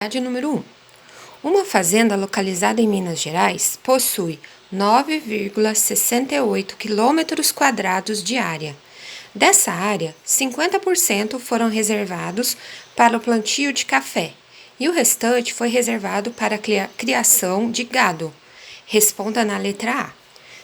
Atividade número 1. Uma fazenda localizada em Minas Gerais possui 9,68 km² de área. Dessa área, 50% foram reservados para o plantio de café e o restante foi reservado para a criação de gado. Responda na letra A.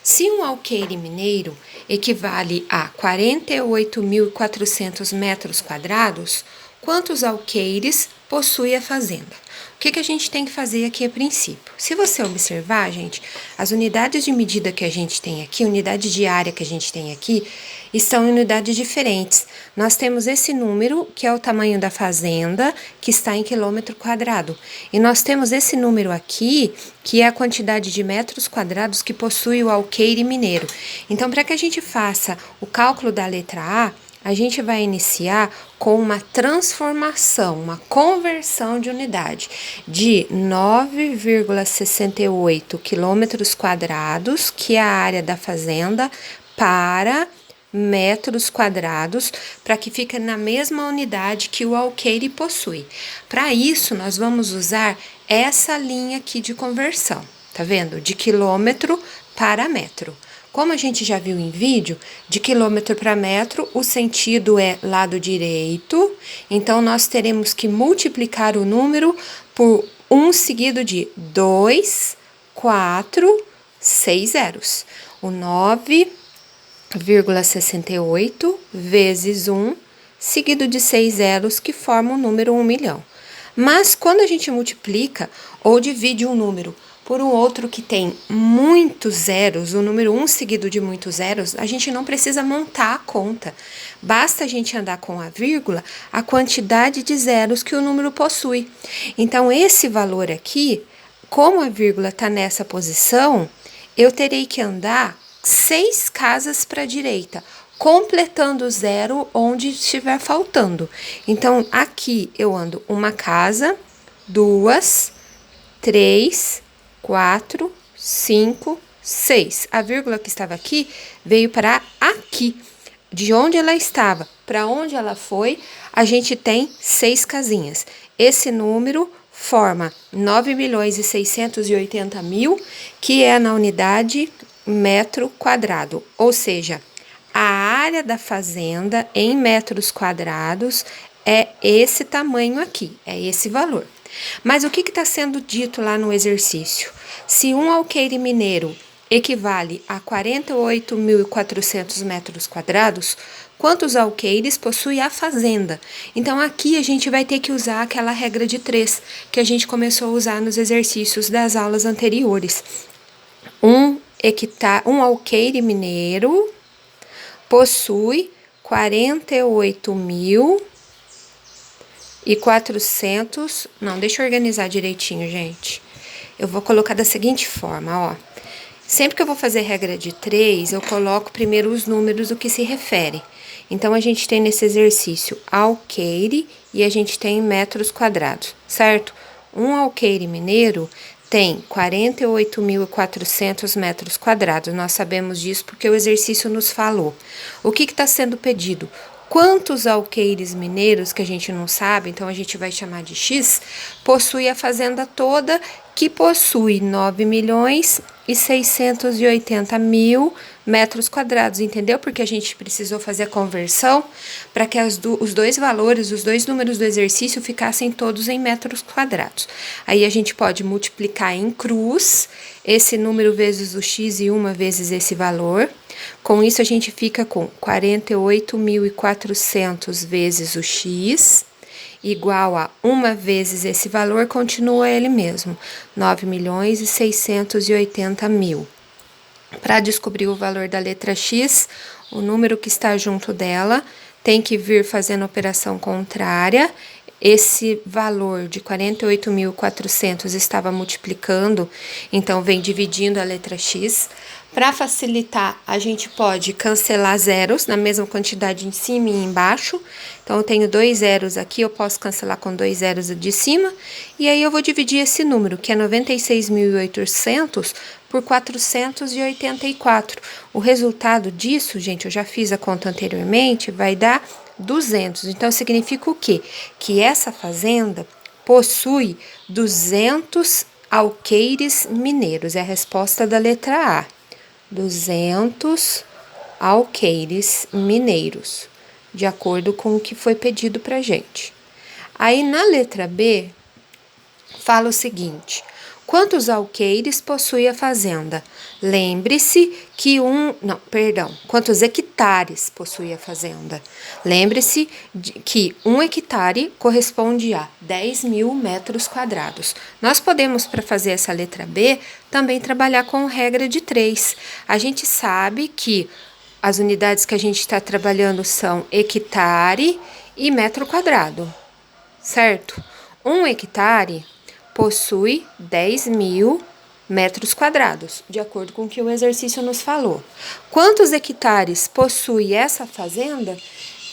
Se um alqueire mineiro equivale a 48.400 metros quadrados, quantos alqueires possui a fazenda? O que a gente tem que fazer aqui a princípio? Se você observar, gente, as unidades de medida que a gente tem aqui, unidade de área que a gente tem aqui, estão em unidades diferentes. Nós temos esse número, que é o tamanho da fazenda, que está em quilômetro quadrado. E nós temos esse número aqui, que é a quantidade de metros quadrados que possui o alqueire mineiro. Então, para que a gente faça o cálculo da letra A gente vai iniciar com uma transformação, uma conversão de unidade de 9,68 km², que é a área da fazenda, para metros quadrados, para que fique na mesma unidade que o alqueire possui. Para isso, nós vamos usar essa linha aqui de conversão, tá vendo? De quilômetro para metro. Como a gente já viu em vídeo, de quilômetro para metro, o sentido é lado direito, então nós teremos que multiplicar o número por 1 seguido de 2, 4, 6 zeros. O 9,68 vezes 1, seguido de 6 zeros, que forma o número 1 milhão. Mas quando a gente multiplica ou divide um número por um outro que tem muitos zeros, o número 1 seguido de muitos zeros, a gente não precisa montar a conta. Basta a gente andar com a vírgula a quantidade de zeros que o número possui. Então, esse valor aqui, como a vírgula está nessa posição, eu terei que andar 6 casas para a direita, completando o zero onde estiver faltando. Então, aqui eu ando uma casa, 2, 3, 4, 5, 6. A vírgula que estava aqui veio para aqui. De onde ela estava para onde ela foi, a gente tem 6 casinhas. Esse número forma 9.680.000, que é na unidade metro quadrado. Ou seja, a área da fazenda em metros quadrados é esse tamanho aqui, é esse valor. Mas o que está sendo dito lá no exercício? Se um alqueire mineiro equivale a 48.400 metros quadrados, quantos alqueires possui a fazenda? Então, aqui a gente vai ter que usar aquela regra de 3 que a gente começou a usar nos exercícios das aulas anteriores. Um alqueire mineiro possui 48.400. Não, deixa eu organizar direitinho, gente. Eu vou colocar da seguinte forma, ó. Sempre que eu vou fazer regra de 3, eu coloco primeiro os números do que se refere. Então, a gente tem nesse exercício alqueire e a gente tem metros quadrados, certo? Um alqueire mineiro tem 48.400 metros quadrados. Nós sabemos disso porque o exercício nos falou. O que está sendo pedido? Quantos alqueires mineiros, que a gente não sabe, então a gente vai chamar de X, possui a fazenda toda, que possui 9.680.000 metros quadrados, entendeu? Porque a gente precisou fazer a conversão para que os dois valores, os dois números do exercício ficassem todos em metros quadrados. Aí a gente pode multiplicar em cruz esse número vezes o X e 1 vezes esse valor. Com isso, a gente fica com 48.400 vezes o X, igual a 1 vezes esse valor, continua ele mesmo, 9.680.000. Para descobrir o valor da letra X, o número que está junto dela tem que vir fazendo operação contrária. Esse valor de 48.400 estava multiplicando, então vem dividindo a letra X. Para facilitar, a gente pode cancelar zeros na mesma quantidade em cima e embaixo. Então, eu tenho 2 zeros aqui, eu posso cancelar com 2 zeros de cima. E aí, eu vou dividir esse número, que é 96.800, por 484. O resultado disso, gente, eu já fiz a conta anteriormente, vai dar 200. Então, significa o quê? Que essa fazenda possui 200 alqueires mineiros. É a resposta da letra A. 200 alqueires mineiros, de acordo com o que foi pedido para gente. Aí na letra B, fala o seguinte: quantos alqueires possui a fazenda? Lembre-se que quantos hectares possui a fazenda? Lembre-se que 1 hectare corresponde a 10.000 metros quadrados. Nós podemos, para fazer essa letra B, também trabalhar com regra de 3. A gente sabe que as unidades que a gente está trabalhando são hectare e metro quadrado, certo? 1 hectare possui 10.000 metros quadrados, de acordo com o que o exercício nos falou. Quantos hectares possui essa fazenda?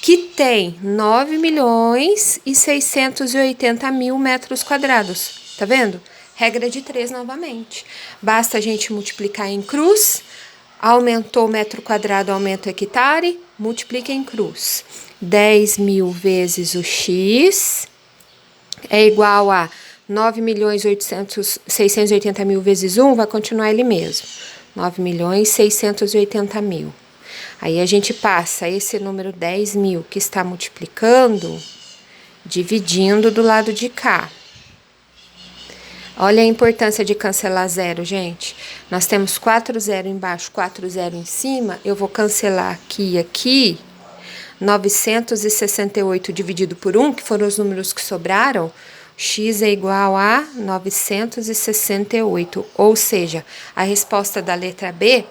Que tem 9.680.000 metros quadrados. Tá vendo? Regra de 3 novamente. Basta a gente multiplicar em cruz. Aumentou metro quadrado, aumenta o hectare, multiplica em cruz. 10.000 vezes o x é igual a 9.680.000 vezes 1, vai continuar ele mesmo. 9.680.000. Aí a gente passa esse número 10.000 que está multiplicando, dividindo do lado de cá. Olha a importância de cancelar zero, gente. Nós temos 4 zero embaixo, 4 zero em cima. Eu vou cancelar aqui e aqui. 968 dividido por 1, que foram os números que sobraram. X é igual a 968. Ou seja, a resposta da letra B,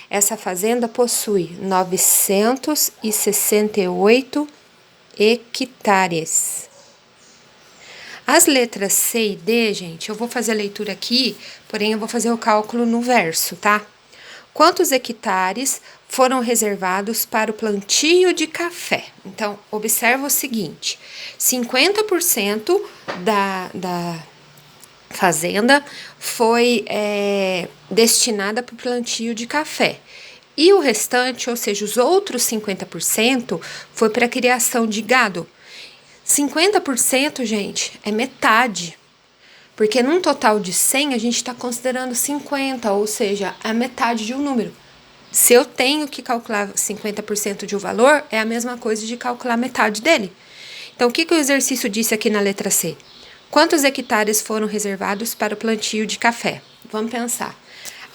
essa fazenda possui 968 hectares. As letras C e D, gente, eu vou fazer a leitura aqui, porém eu vou fazer o cálculo no verso, tá? Quantos hectares foram reservados para o plantio de café? Então, observa o seguinte: 50% da fazenda foi destinada para o plantio de café. E o restante, ou seja, os outros 50%, foi para a criação de gado. 50%, gente, é metade, porque num total de 100 a gente está considerando 50, ou seja, a metade de um número. Se eu tenho que calcular 50% de um valor, é a mesma coisa de calcular metade dele. Então, o que o exercício disse aqui na letra C? Quantos hectares foram reservados para o plantio de café? Vamos pensar.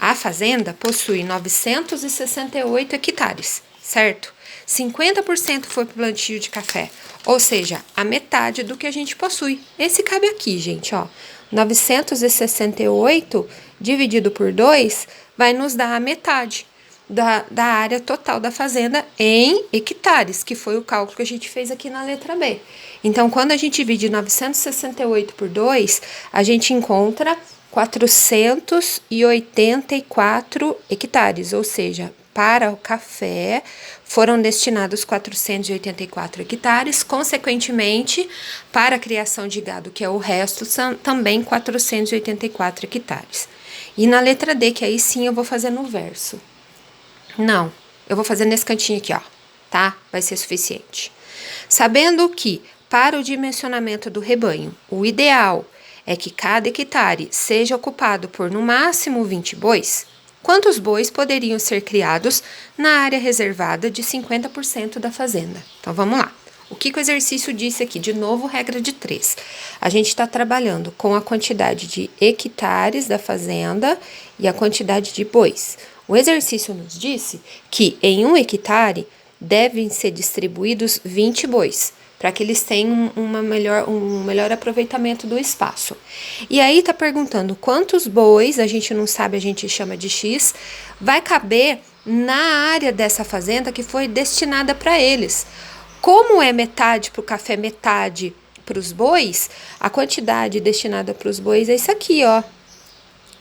A fazenda possui 968 hectares, certo? 50% foi para o plantio de café, ou seja, a metade do que a gente possui. Esse cabe aqui, gente, ó. 968 dividido por 2 vai nos dar a metade da área total da fazenda em hectares, que foi o cálculo que a gente fez aqui na letra B. Então, quando a gente divide 968 por 2, a gente encontra 484 hectares, ou seja, para o café foram destinados 484 hectares, consequentemente, para a criação de gado, que é o resto, são também 484 hectares. E na letra D, que aí sim eu vou fazer no verso. Não, eu vou fazer nesse cantinho aqui, ó, tá? Vai ser suficiente. Sabendo que, para o dimensionamento do rebanho, o ideal é que cada hectare seja ocupado por no máximo 20 bois, quantos bois poderiam ser criados na área reservada de 50% da fazenda? Então, vamos lá. O que o exercício disse aqui? De novo, regra de 3. A gente está trabalhando com a quantidade de hectares da fazenda e a quantidade de bois. O exercício nos disse que em 1 hectare devem ser distribuídos 20 bois, para que eles tenham um melhor aproveitamento do espaço. E aí tá perguntando quantos bois, a gente não sabe, a gente chama de X, vai caber na área dessa fazenda que foi destinada para eles. Como é metade para o café, metade para os bois, a quantidade destinada para os bois é isso aqui, ó,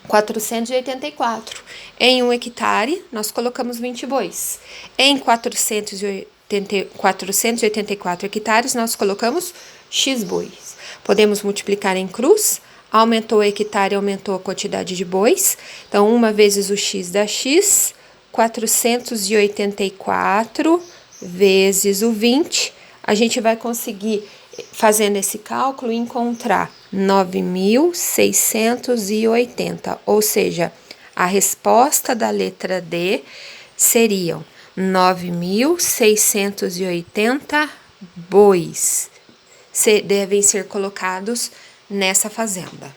484. Em 1 hectare, nós colocamos 20 bois. Em 484 hectares, nós colocamos X bois. Podemos multiplicar em cruz, aumentou o hectare, aumentou a quantidade de bois. Então, 1 vezes o X dá X, 484 vezes o 20. A gente vai conseguir, fazendo esse cálculo, encontrar 9.680, ou seja, a resposta da letra D seriam 9.680 bois devem ser colocados nessa fazenda.